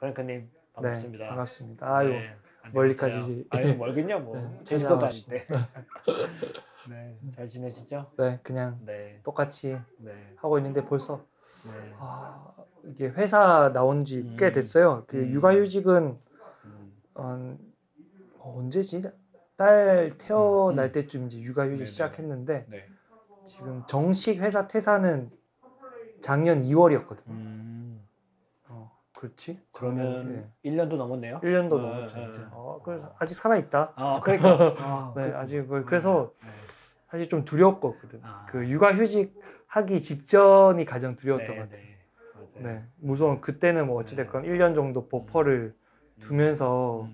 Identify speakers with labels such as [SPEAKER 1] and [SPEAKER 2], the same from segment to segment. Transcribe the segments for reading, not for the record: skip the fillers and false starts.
[SPEAKER 1] 브랭크님 반갑습니다.
[SPEAKER 2] 네, 반갑습니다. 아유,
[SPEAKER 1] 네,
[SPEAKER 2] 멀리까지.
[SPEAKER 1] 아유, 멀긴요 뭐.
[SPEAKER 2] 네,
[SPEAKER 1] 제주도도 아닌데. 네, 잘 지내시죠?
[SPEAKER 2] 네, 그냥
[SPEAKER 1] 네,
[SPEAKER 2] 똑같이
[SPEAKER 1] 네,
[SPEAKER 2] 하고 있는데 벌써
[SPEAKER 1] 네.
[SPEAKER 2] 이게 회사 나온 지 꽤 됐어요. 그 육아휴직은 언제지? 딸 태어날 때쯤 이제 육아휴직
[SPEAKER 1] 네네.
[SPEAKER 2] 시작했는데
[SPEAKER 1] 네.
[SPEAKER 2] 지금 정식 회사 퇴사는 작년 2월이었거든요. 그렇지?
[SPEAKER 1] 그러면 1년도 넘었네요.
[SPEAKER 2] 1년도 넘었죠 이제. 그래서 아직 살아 있다.
[SPEAKER 1] 그러니까.
[SPEAKER 2] 네, 아직 그래서 사실 좀 두려웠거든. 그 육아휴직 하기 직전이 가장 두려웠던 것 같아요. 네, 우선 그때는 뭐 어찌됐건 1년 정도 버퍼를 두면서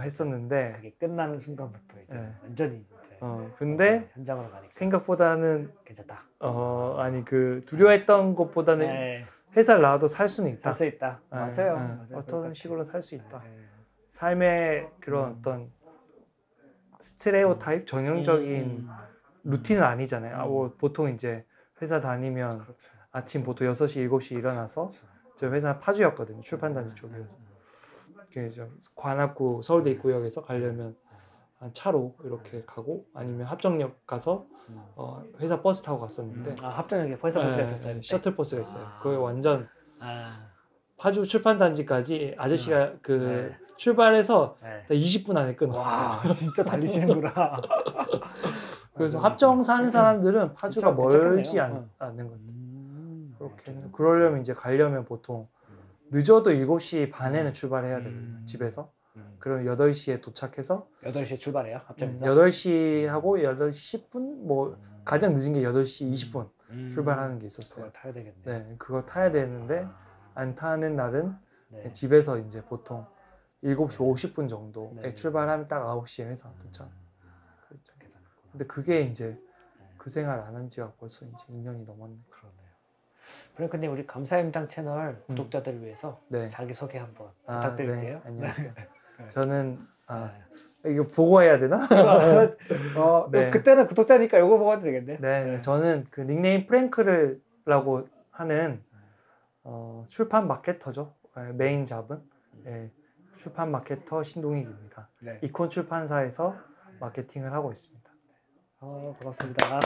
[SPEAKER 2] 했었는데
[SPEAKER 1] 그게 끝나는 순간부터 이제 완전히 이제
[SPEAKER 2] 근데
[SPEAKER 1] 현장으로 가니까
[SPEAKER 2] 생각보다는
[SPEAKER 1] 괜찮다.
[SPEAKER 2] 아니 그 두려워했던 것보다는 회사를 나와도 살 수는 있다.
[SPEAKER 1] 살 수 있다. 맞아요.
[SPEAKER 2] 어떤 식으로 살 수 있다. 삶의 그런 어떤 스테레오타입 전형적인 루틴은 아니잖아요. 보통 이제 회사 다니면 아침 보통 6시, 7시 일어나서 저 회사 파주였거든요. 출판단지 쪽이어서. 관악구 서울대 입구역에서 가려면 차로 이렇게 가고 아니면 합정역 가서 회사 버스 타고 갔었는데
[SPEAKER 1] 합정역에 회사 버스가 있었어요?
[SPEAKER 2] 셔틀 버스가 있어요. 그게 완전 파주 출판단지까지 아저씨가 출발해서 20분 안에 끊어.
[SPEAKER 1] 와, 진짜 달리시는구나.
[SPEAKER 2] 그래서 합정 사는 사람들은 파주가 멀지 않는 것 같아요. 그러려면 이제 가려면 보통 늦어도 7시 반에는 출발해야 되거든요. 집에서. 그럼 8시에 도착해서
[SPEAKER 1] 8시에 출발해요? 합정에서?
[SPEAKER 2] 8시 하고 8시 10분? 뭐 가장 늦은 게 8시 20분 출발하는 게 있었어요.
[SPEAKER 1] 그거 타야 되겠네.
[SPEAKER 2] 네, 그거 타야 되는데 안 타는 날은 집에서 이제 보통 7시 50분 정도에 출발하면 딱 9시에 회사 도착. 근데 그게 이제 그 생활 안 한 지가 벌써 이제 2년이 넘었네.
[SPEAKER 1] 그러네요. 브랭크님, 우리 감사임당 채널 구독자들을 위해서 자기소개 한번 부탁드릴게요.
[SPEAKER 2] 네, 안녕하세요. 저는 이거 보고 해야 되나?
[SPEAKER 1] 그때는 구독자니까 이거 보고 해도 되겠네.
[SPEAKER 2] 네, 저는 그 닉네임 프랭크라고 하는 출판 마케터죠. 메인 잡은 출판 마케터 신동익입니다. 이콘 출판사에서 마케팅을 하고 있습니다.
[SPEAKER 1] 반갑습니다.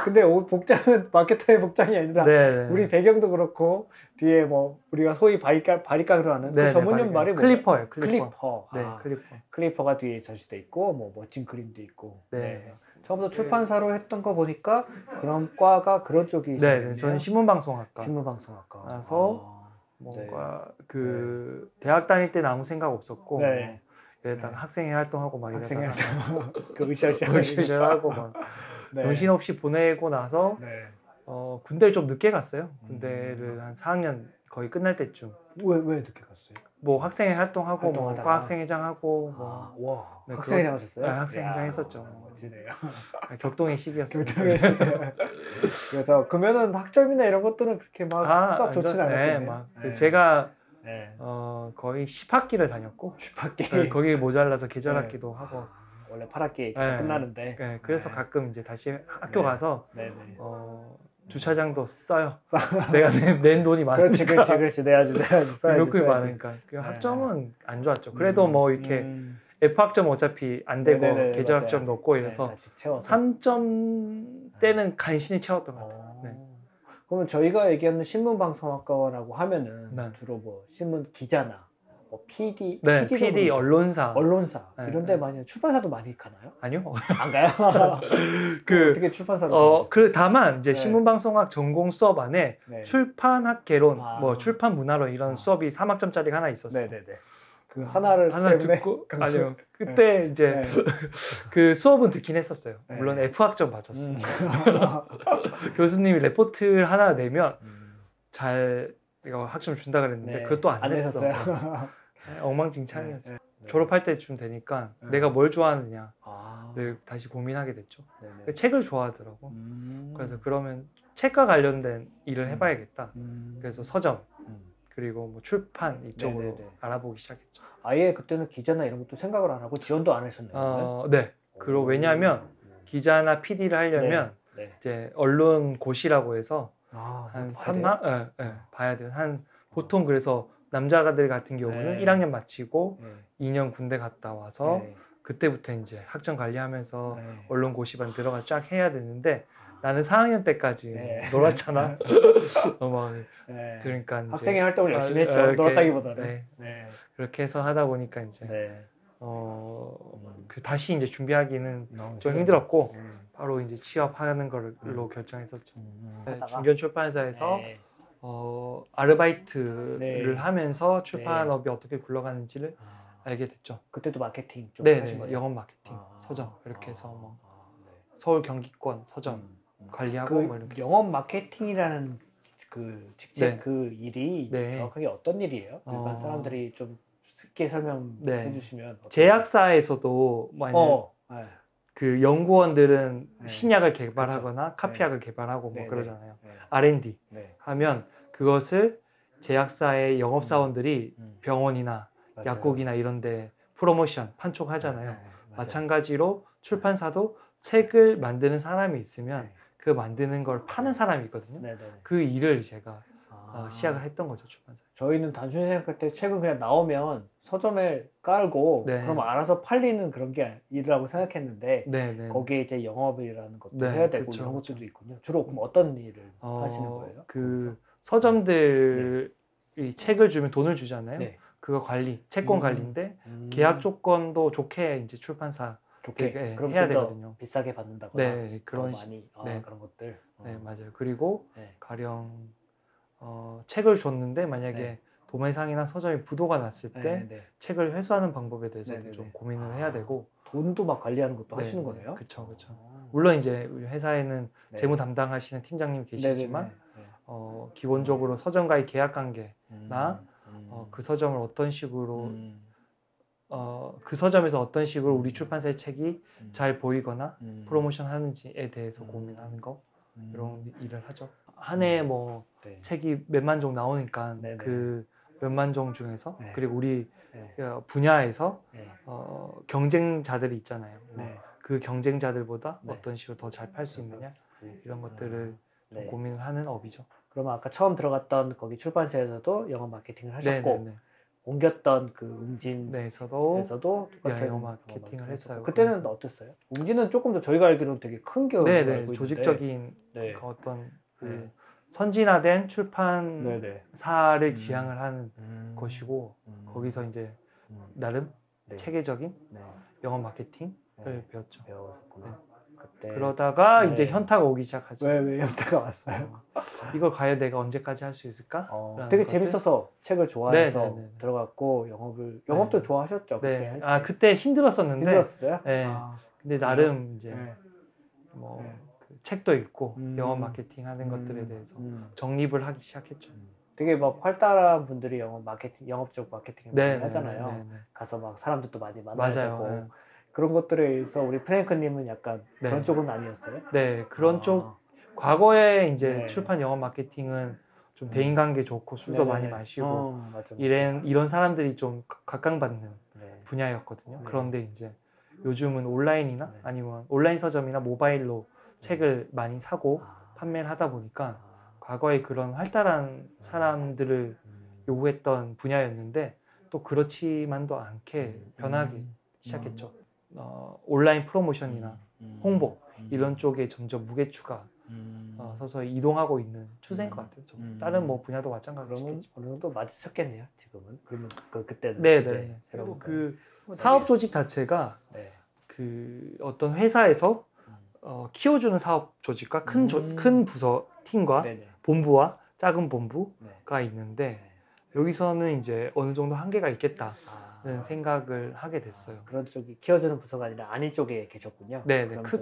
[SPEAKER 1] 근데 옷 복장은 마케터의 복장이 아니라 우리 배경도 그렇고 뒤에 뭐 우리가 소위 바리깡으로 하는 그 전문용 말이
[SPEAKER 2] 클리퍼예요.
[SPEAKER 1] 클리퍼.
[SPEAKER 2] 클리퍼.
[SPEAKER 1] 클리퍼가 뒤에 전시돼 있고 뭐 멋진 그림도 있고. 처음부터 출판사로 했던 거 보니까 그런 과가 그런 쪽이 있어요.
[SPEAKER 2] 저는 신문방송학과.
[SPEAKER 1] 신문방송학과라서
[SPEAKER 2] 뭔가 그 대학 다닐 때는 아무 생각 없었고 이랬다가 학생회 활동하고 막 이러다가 으쌰으쌰 하고 막 정신없이 보내고 나서 군대를 좀 늦게 갔어요. 군대를 한 4학년 거의 끝날 때쯤.
[SPEAKER 1] 왜 늦게 갔어요?
[SPEAKER 2] 뭐 학생회 활동하고 뭐 과학생회장 하고
[SPEAKER 1] 와, 학생회장 하셨어요?
[SPEAKER 2] 네, 학생회장 했었죠.
[SPEAKER 1] 멋지네요.
[SPEAKER 2] 격동의 시기였어요.
[SPEAKER 1] 그래서 그러면은 학점이나 이런 것들은 그렇게 막 썩 좋진 않았겠네요.
[SPEAKER 2] 제가 거의 10학기를 다녔고
[SPEAKER 1] 10학기?
[SPEAKER 2] 거기 모자라서 계절학기도 하고
[SPEAKER 1] 원래 8학기 끝나는데
[SPEAKER 2] 그래서 가끔 이제 다시 학교 가서 주차장도 써요. 내가 낸 돈이 많으니까.
[SPEAKER 1] 그렇지. 내야지.
[SPEAKER 2] 욕이 많으니까. 학점은 안 좋았죠. 그래도 뭐 이렇게 F학점 어차피 안 되고 계절학점 넣고 이래서 3점 때는 간신히 채웠던 것 같아요.
[SPEAKER 1] 그러면 저희가 얘기하는 신문방송학과라고 하면은 주로 뭐 신문 기자나 뭐 PD,
[SPEAKER 2] PD 언론사
[SPEAKER 1] 이런 데 많이 출판사도 많이 가나요?
[SPEAKER 2] 아니요.
[SPEAKER 1] 안 가요? 어떻게 출판사로
[SPEAKER 2] 다만 이제 신문방송학 전공 수업 안에 출판학 개론, 뭐 출판 문화론 이런 수업이 3학점짜리가 하나 있었어요.
[SPEAKER 1] 그 하나
[SPEAKER 2] 듣고 아니요. 그때 이제 그 수업은 듣긴 했었어요. 물론 F학점 맞았어요. 교수님이 레포트를 하나 내면 잘 이거 학점 준다 그랬는데 그것도 안 했어. 엉망진창이었죠. 졸업할 때쯤 되니까 내가 뭘 좋아하느냐를 다시 고민하게 됐죠. 책을 좋아하더라고. 그래서 그러면 책과 관련된 일을 해봐야겠다. 그래서 서점 그리고 뭐 출판 이쪽으로 알아보기 시작했죠.
[SPEAKER 1] 아예 그때는 기자나 이런 것도 생각을 안 하고 지원도 안 했었나요?
[SPEAKER 2] 네. 그리고 왜냐하면 기자나 PD를 하려면 이제 언론고시라고 해서 한 3만 봐야 돼요. 한 보통 그래서 남자들 같은 경우는 1학년 마치고 2년 군대 갔다 와서 그때부터 이제 학점 관리하면서 언론 고시반 들어가 쫙 해야 되는데 나는 4학년 때까지 놀았잖아. 그러니까 이제
[SPEAKER 1] 학생의 활동을 열심히 했죠. 놀았다기보다는.
[SPEAKER 2] 그렇게 해서 하다 보니까 이제 다시 이제 준비하기는 좀 힘들었고 바로 이제 취업하는 걸로 결정했었죠. 중견 출판사에서 아르바이트를 하면서 출판업이 어떻게 굴러가는지를 알게 됐죠.
[SPEAKER 1] 그때도 마케팅 좀
[SPEAKER 2] 하신 거예요? 영업 마케팅, 서점 이렇게 해서 뭐 서울 경기권 서점 관리하고 뭐 이렇게
[SPEAKER 1] 영업 마케팅이라는 그 직책 그 일이 정확하게 어떤 일이에요? 일반 사람들이 좀 쉽게 설명해 주시면.
[SPEAKER 2] 제약사에서도 그 연구원들은 신약을 개발하거나 카피약을 개발하고 뭐 그러잖아요. R&D 하면 그것을 제약사의 영업사원들이 병원이나 약국이나 이런 데 프로모션, 판촉하잖아요. 마찬가지로 출판사도 책을 만드는 사람이 있으면 그 만드는 걸 파는 사람이 있거든요. 그 일을 제가 시작을 했던 거죠, 출판사.
[SPEAKER 1] 저희는 단순히 생각할 때 책은 그냥 나오면 서점에 깔고 그럼 알아서 팔리는 그런 게 일이라고 생각했는데 거기에 이제 영업이라는 것도 해야 되고 이런 것들도 있군요. 주로 그럼 어떤 일을 하시는 거예요?
[SPEAKER 2] 그 서점들이 책을 주면 돈을 주잖아요. 그거 관리, 채권 관리인데 계약 조건도 좋게 이제 출판사
[SPEAKER 1] 그럼
[SPEAKER 2] 해야 되거든요.
[SPEAKER 1] 비싸게 받는다거나
[SPEAKER 2] 그런
[SPEAKER 1] 그런 것들.
[SPEAKER 2] 맞아요. 그리고 가령 책을 줬는데 만약에 도매상이나 서점이 부도가 났을 때 책을 회수하는 방법에 대해서도 좀 고민을 해야 되고
[SPEAKER 1] 돈도 막 관리하는 것도 하시는 거네요.
[SPEAKER 2] 그렇죠. 물론 이제 우리 회사에는 재무 담당하시는 팀장님이 계시지만 기본적으로 서점과의 계약 관계나 그 서점을 어떤 식으로 그 서점에서 어떤 식으로 우리 출판사의 책이 잘 보이거나 프로모션 하는지에 대해서 고민하는 거 이런 일을 하죠. 한 해에 뭐 책이 몇만 종 나오니까 그 몇만 종 중에서 그리고 우리 분야에서 경쟁자들이 있잖아요. 그 경쟁자들보다 어떤 식으로 더 잘 팔 수 있느냐 이런 것들을 고민을 하는 업이죠.
[SPEAKER 1] 그러면 아까 처음 들어갔던 거기 출판사에서도 영업 마케팅을 하셨고 옮겼던 그 웅진에서도 똑같은
[SPEAKER 2] 영업 마케팅을 했어요.
[SPEAKER 1] 그때는 어땠어요? 웅진은 조금 더 저희가 알기로는 되게 큰 기업으로 알고 있는데
[SPEAKER 2] 조직적인 어떤 그 선진화된 출판사를 지향을 하는 것이고 거기서 이제 나름 체계적인 영업 마케팅을 배웠죠. 그러다가 이제 현타가 오기 시작하죠.
[SPEAKER 1] 왜 현타가 왔어요?
[SPEAKER 2] 이걸 과연 내가 언제까지 할 수 있을까?
[SPEAKER 1] 되게 재밌어서 책을 좋아해서 들어갔고 영업도 좋아하셨죠?
[SPEAKER 2] 그때? 그때 힘들었었는데.
[SPEAKER 1] 힘들었어요?
[SPEAKER 2] 근데 나름 이제 뭐 그 책도 읽고 영업 마케팅 하는 것들에 대해서 정립을 하기 시작했죠.
[SPEAKER 1] 되게 막 활달한 분들이 영업적 마케팅을 많이 하잖아요. 가서 막 사람들도 많이 만나야 되고. 그런 것들에서 우리 프랭크님은 약간 그런 쪽은 아니었어요?
[SPEAKER 2] 그런 쪽 과거에 이제 출판 영업 마케팅은 좀 대인관계 좋고 술도 많이 마시고 이런 사람들이 좀 각광받는 분야였거든요. 그런데 이제 요즘은 온라인이나 아니면 온라인 서점이나 모바일로 책을 많이 사고 판매를 하다 보니까 과거에 그런 활달한 사람들을 요구했던 분야였는데 또 그렇지만도 않게 변하기 시작했죠. 온라인 프로모션이나 홍보 이런 쪽에 점점 무게추가 서서히 이동하고 있는 추세인 것 같아요. 다른 뭐 분야도 마찬가지겠죠.
[SPEAKER 1] 그러면 어느 정도 맞으셨겠네요. 지금은. 그러면 그때는
[SPEAKER 2] 그리고 그 사업 조직 자체가 그 어떤 회사에서 키워주는 사업 조직과 큰 부서 팀과 본부와 작은 본부가 있는데 여기서는 이제 어느 정도 한계가 있겠다는 생각을 하게 됐어요.
[SPEAKER 1] 그런 쪽이 키워주는 부서가 아니라 아닌 쪽에 계셨군요.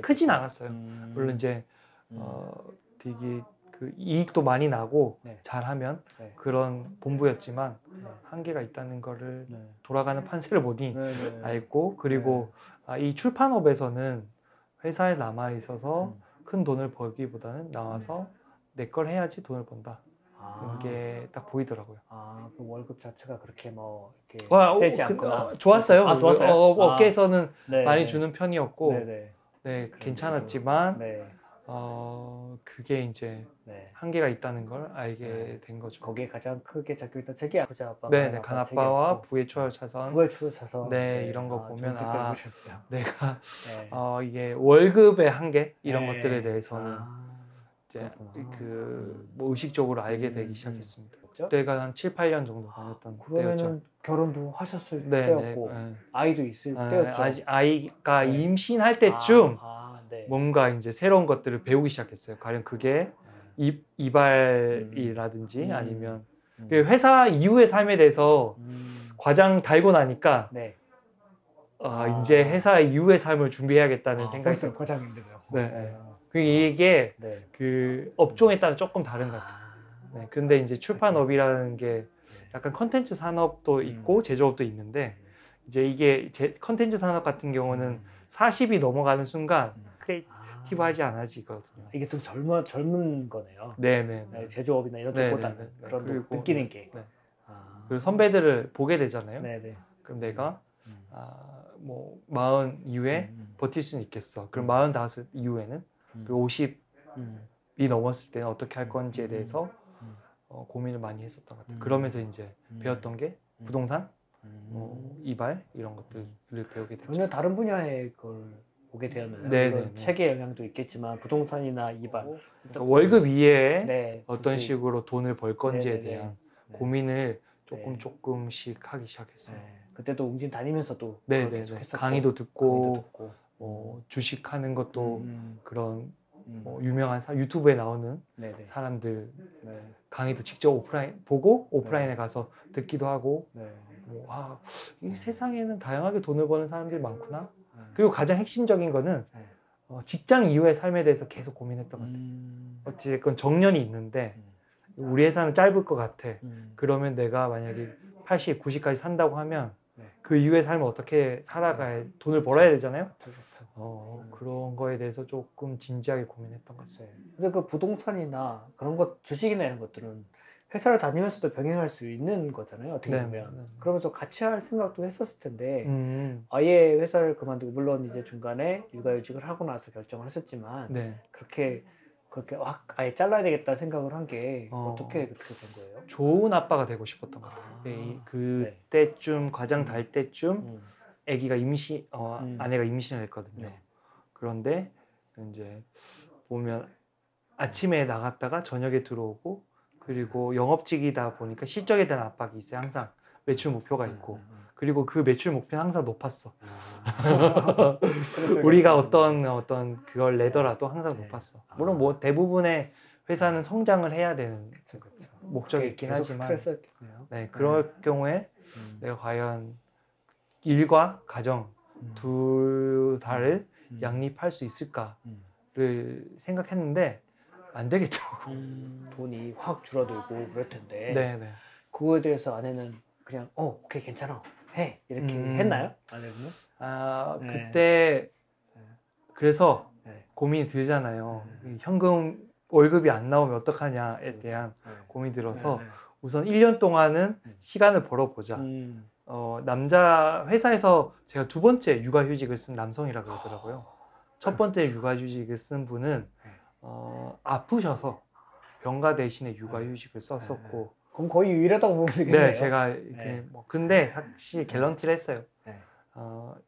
[SPEAKER 2] 크진 않았어요. 물론 이제 되게 그 이익도 많이 나고 잘하면 그런 본부였지만 한계가 있다는 거를 돌아가는 판세를 보니 알고 그리고 이 출판업에서는 회사에 남아 있어서 큰 돈을 벌기보다는 나와서 내 걸 해야지 돈을 번다. 그런 게 딱 보이더라고요.
[SPEAKER 1] 그 월급 자체가 그렇게 뭐 이렇게 세지 않구나.
[SPEAKER 2] 좋았어요.
[SPEAKER 1] 좋았어요?
[SPEAKER 2] 업계에서는 많이 주는 편이었고 괜찮았지만 그게 이제
[SPEAKER 1] 네.
[SPEAKER 2] 한계가 있다는 걸 알게 된 거죠.
[SPEAKER 1] 거기에 가장 크게 적혀있던 책이 부자 아빠,
[SPEAKER 2] 네, 간아빠와 부의 초월차선.
[SPEAKER 1] 부의 초월차선.
[SPEAKER 2] 네, 이런 거 보면 내가
[SPEAKER 1] 네.
[SPEAKER 2] 이게 월급의 한계 이런 것들에 대해서는 이제 뭐 의식적으로 알게 되기 시작했습니다. 그때가 한 7, 8년 정도 다녔던
[SPEAKER 1] 그러면은
[SPEAKER 2] 때였죠.
[SPEAKER 1] 결혼도 하셨을
[SPEAKER 2] 네,
[SPEAKER 1] 때였고
[SPEAKER 2] 네.
[SPEAKER 1] 아이도 있을 때였죠.
[SPEAKER 2] 아이가
[SPEAKER 1] 네.
[SPEAKER 2] 임신할 때쯤
[SPEAKER 1] 네.
[SPEAKER 2] 뭔가 이제 새로운 것들을 배우기 시작했어요. 가령 그게 이발이라든지 아니면 회사 이후의 삶에 대해서 과장 달고 나니까
[SPEAKER 1] 네.
[SPEAKER 2] 이제 회사 이후의 삶을 준비해야겠다는 생각이
[SPEAKER 1] 벌써 과장인데요.
[SPEAKER 2] 네. 이게 그 업종에 따라 조금 다른 것 같아요. 네. 근데 이제 출판업이라는 게 약간 컨텐츠 산업도 있고 제조업도 있는데 이제 이게 컨텐츠 산업 같은 경우는 40이 넘어가는 순간 크리에이티브하지 않아지거든요.
[SPEAKER 1] 이게 좀 젊은 거네요.
[SPEAKER 2] 네네.
[SPEAKER 1] 제조업이나 이런 쪽보다는 그런 느끼는 게.
[SPEAKER 2] 그리고 선배들을 보게 되잖아요.
[SPEAKER 1] 네네.
[SPEAKER 2] 그럼 내가 뭐 40 이후에 버틸 수는 있겠어. 그럼 45 이후에는 그리고 50이 넘었을 때는 어떻게 할 건지에 대해서 고민을 많이 했었던 것 같아요. 그러면서 이제 배웠던 게 부동산, 이발 이런 것들을 배우게 됐죠.
[SPEAKER 1] 전혀 다른 분야의 걸 보게 되었네요. 책의 영향도 있겠지만 부동산이나 이발
[SPEAKER 2] 그러니까 월급 이외에 어떤 식으로 돈을 벌 건지에 대한 고민을 조금씩 하기 시작했어요.
[SPEAKER 1] 그때도 웅진 다니면서도
[SPEAKER 2] 계속 했었고 강의도 듣고 주식하는 것도 그런 유명한 유튜브에 나오는 사람들 강의도 직접 오프라인 보고 오프라인에 가서 듣기도 하고 이 세상에는 다양하게 돈을 버는 사람들이 많구나. 그리고 가장 핵심적인 거는 직장 이후의 삶에 대해서 계속 고민했던 것 같아요. 어찌됐건 정년이 있는데 우리 회사는 짧을 것 같아. 그러면 내가 만약에 80, 90까지 산다고 하면 그 이후의 삶을 어떻게 살아가야 돈을 벌어야 되잖아요. 그런 거에 대해서 조금 진지하게 고민했던 것 같아요.
[SPEAKER 1] 근데 그 부동산이나 그런 것, 주식이나 이런 것들은 회사를 다니면서도 병행할 수 있는 거잖아요. 어떻게 보면. 그러면서 같이 할 생각도 했었을 텐데 아예 회사를 그만두고 물론 이제 중간에 육아휴직을 하고 나서 결정을 했었지만 그렇게 아예 잘라야 되겠다 생각을 한 게 어떻게 그렇게 된 거예요?
[SPEAKER 2] 좋은 아빠가 되고 싶었던 것 같아요. 그때쯤 과장 달 때쯤 아기가 아내가 임신을 했거든요. 그런데 이제 보면 아침에 나갔다가 저녁에 들어오고 그리고 영업직이다 보니까 실적에 대한 압박이 있어요. 항상 매출 목표가 있고 그리고 그 매출 목표는 항상 높았어. 우리가 어떤 그걸 내더라도 항상 높았어. 물론 뭐 대부분의 회사는 성장을 해야 되는 목적이 있긴 하지만 그럴 경우에 내가 과연 일과 가정 둘 다를 양립할 수 있을까를 생각했는데 안 되겠더라고.
[SPEAKER 1] 돈이 확 줄어들고 그럴 텐데 그거에 대해서 아내는 그냥 오케이 괜찮아 해 이렇게 했나요? 아내는?
[SPEAKER 2] 그때 그래서 고민이 들잖아요. 현금 월급이 안 나오면 어떡하냐에 대한 고민이 들어서 우선 1년 동안은 시간을 벌어보자. 남자 회사에서 제가 두 번째 육아휴직을 쓴 남성이라고 그러더라고요. 첫 번째 육아휴직을 쓴 분은 아프셔서 병가 대신에 육아휴직을 썼었고
[SPEAKER 1] 그럼 거의 유일하다고 보면 되겠네요.
[SPEAKER 2] 제가 근데 확실히 갤런티를 했어요.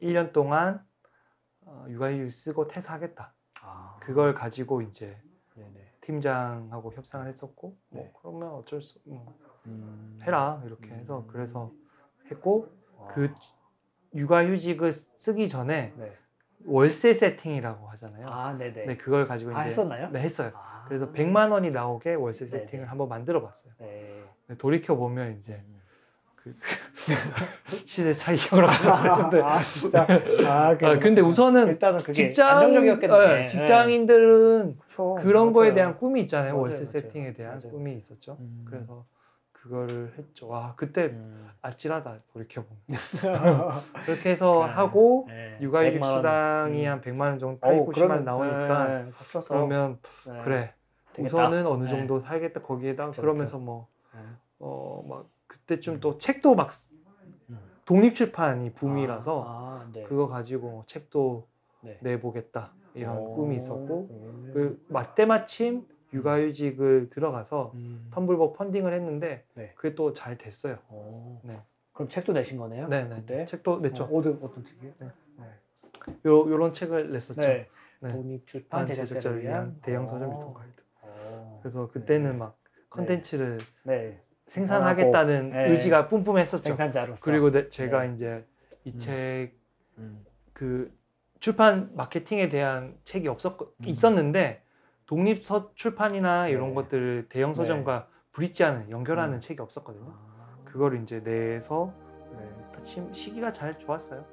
[SPEAKER 2] 1년 동안 육아휴직 쓰고 퇴사하겠다. 그걸 가지고 이제 팀장하고 협상을 했었고 그러면 어쩔 수 해라 이렇게 해서 그래서 했고 그 육아휴직을 쓰기 전에 월세 세팅이라고 하잖아요. 그걸 가지고 이제
[SPEAKER 1] 했었나요?
[SPEAKER 2] 했어요. 그래서 100만 원이 나오게 월세 세팅을 한번 만들어 봤어요. 돌이켜 보면 이제 그 시대 차이경으로 갔는데
[SPEAKER 1] 진짜
[SPEAKER 2] 근데 우선은
[SPEAKER 1] 일단은 그게 안정적이었겠네.
[SPEAKER 2] 직장인들은 그런 거에 대한 꿈이 있잖아요. 월세 세팅에 대한 꿈이 있었죠. 그래서 그거를 했죠. 그때 아찔하다 돌이켜 보면. 그렇게 해서 하고 육아휴직 수당이 한 100만 원 정도 8, 90만 원 나오니까 그러면 그래 우선은 어느 정도 살겠다 거기에다 그러면서 막 그때쯤 또 책도 막 독립출판이 붐이라서 그거 가지고 책도 내보겠다 이런 꿈이 있었고 그 때마침 육아휴직을 들어가서 텀블벅 펀딩을 했는데 네. 그게 또 잘 됐어요.
[SPEAKER 1] 네. 그럼 책도 내신 거네요?
[SPEAKER 2] 네, 네. 책도 냈죠.
[SPEAKER 1] 어떤 책이요? 네.
[SPEAKER 2] 요런 책을 냈었죠.
[SPEAKER 1] 네. 독립출판
[SPEAKER 2] 제작자를 위한 대형 서점 유통 가이드. 그래서 그때는 막 컨텐츠를 생산하겠다는 의지가 뿜뿜했었죠.
[SPEAKER 1] 생산자로서.
[SPEAKER 2] 그리고 제가 이제 이 책 그 출판 마케팅에 대한 책이 있었는데 독립 출판이나 이런 것들을 대형 서점과 브릿지하는 연결하는 책이 없었거든요. 그거를 이제 내서 시기가 잘 좋았어요.